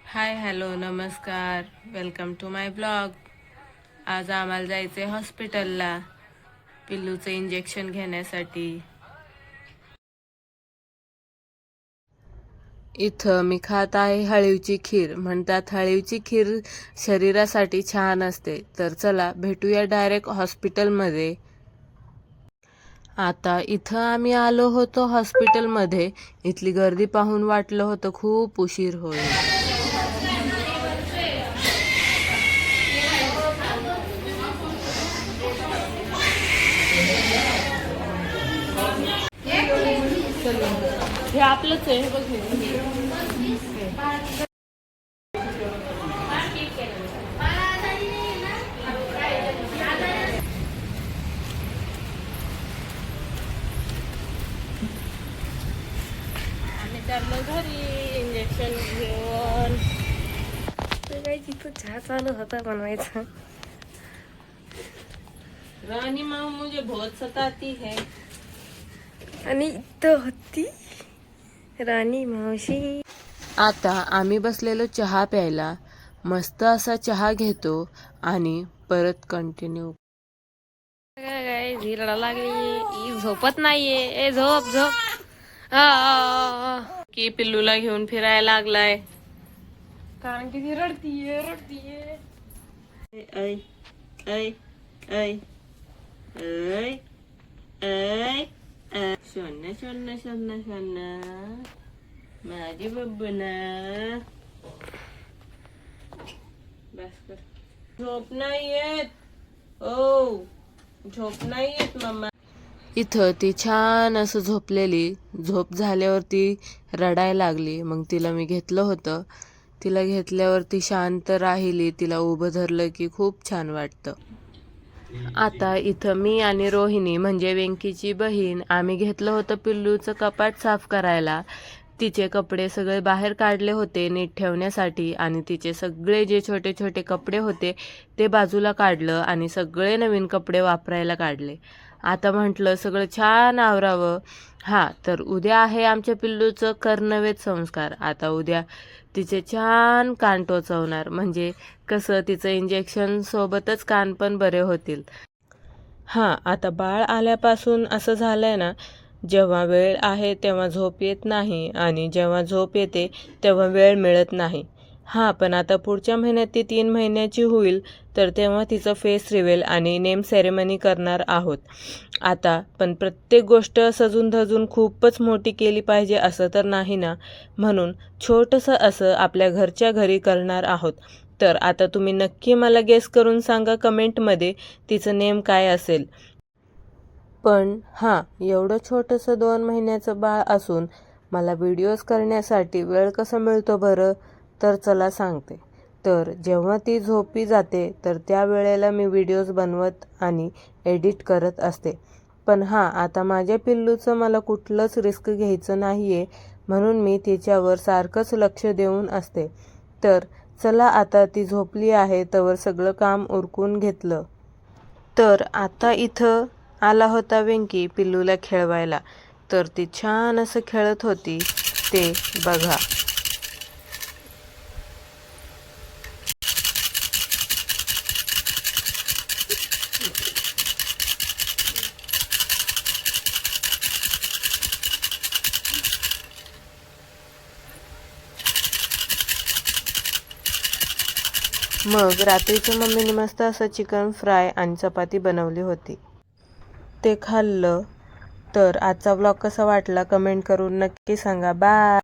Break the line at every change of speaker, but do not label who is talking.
Hi hello नमस्कार, welcome to my blog. आज आम्हाला जायचे हॉस्पिटलला पिल्लूचं इंजेक्शन घेण्यासाठी. इथं मी खात आहे हळीवची खीर. म्हणतात हळीवची खीर शरीरासाठी छान असते. तर चला भेटूया डायरेक्ट हॉस्पिटलमध्ये. आता इथं आम्ही आलो होतो हॉस्पिटलमध्ये. इथली गर्दी पाहून वाटलं होतं खूप उशीर होईल. हे आपलंच आहे, हे बघ. आम्ही चाललो घरी इंजेक्शन घेऊन.
काही तिथं चहा चालू होता बनवायचा.
रानी माँ मुझे बहुत सताती है.
आणि इथं होती राणी मावशी. आता आम्ही बसलेलो चहा प्यायला. मस्त असा चहा घेतो आणि परत कंटिन्यू. काय झिरडा लागली, ही झोपत नाहीये. ए झोप झोप.
की पिल्लूला घेऊन फिरायला लागलाय.
कारण की ती रडतीये रडतीये.
ऐ ऐ ऐ ऐ ऐ शोन शोन शोन शोन माझी बब्बना. बस कर. झोप नाही येत. ओ झोप नाही येत मम्मा. इथं ती छान असं झोपलेली. झोप झाल्यावरती रडायला लागली. मग तिला मी घेतलं होतं. तिला घेतल्यावरती शांत राहिली. तिला उभं धरलं की खूप छान वाटतं. आता इथं मी आणि रोहिणी म्हणजे वेंकीची बहीण आम्ही घेतलं होतं पिल्लूचं कपाट साफ करायला. तिचे कपडे सगळे बाहेर काढले होते नीट ठेवण्यासाठी आणि तिचे सगळे जे छोटे छोटे कपडे होते ते बाजूला काढलं आणि सगळे नवीन कपडे वापरायला काढले. आता म्हटलं सगळं छान आवरावं. तर उद्या आहे आमच्या पिल्लूचं कर्णवेध संस्कार. आता उद्या तिचे छान कान टोचवणार. म्हणजे कसं तिचं इंजेक्शन सोबतच कान पण बरे होतील. आता बाळ आल्यापासून असं झालंय ना, जेव्हा वेळ आहे तेव्हा झोप येत नाही आणि जेव्हा झोप येते तेव्हा वेळ मिळत नाही. पण आता पुढच्या महिन्यात ती 3 महिन्याची होईल तर तेव्हा तिचं फेस रिव्हील आणि नेम सेरेमनी करणार आहोत. आता पण प्रत्येक गोष्ट सजून धजून खूपच मोठी केली पाहिजे असं तर नाही ना, म्हणून छोटंसं असं आपल्या घरच्या घरी करणार आहोत. तर आता तुम्ही नक्की मला गेस करून सांगा कमेंटमध्ये तिचं नेम काय असेल. पण एवढं छोटंसं 2 महिन्याचं बाळ असून मला व्हिडिओज करण्यासाठी वेळ कसा मिळतो बरं? तर चला सांगते. तर जेव्हा ती झोपी जाते तर त्या वेळेला मी व्हिडिओज बनवत आणि एडिट करत असते. पण आता माझ्या पिल्लूचं मला कुठलंच रिस्क घ्यायचं नाहीये, म्हणून मी तिच्यावर सारखंच लक्ष देऊन असते. तर चला आता ती झोपली आहे तवर सगळं काम उरकून घेतलं. तर आता इथं आला होता वेंकी पिल्लूला खेळवायला. तर ती छान असं खेळत होती ते बघा. मग रात्रीच्या मम्मीने मस्त असं चिकन फ्राय आणि चपाती बनवली होती. ते खाल्लं. तर आजचा व्लॉग कसा वाटला कमेंट करून नक्की सांगा. बाय.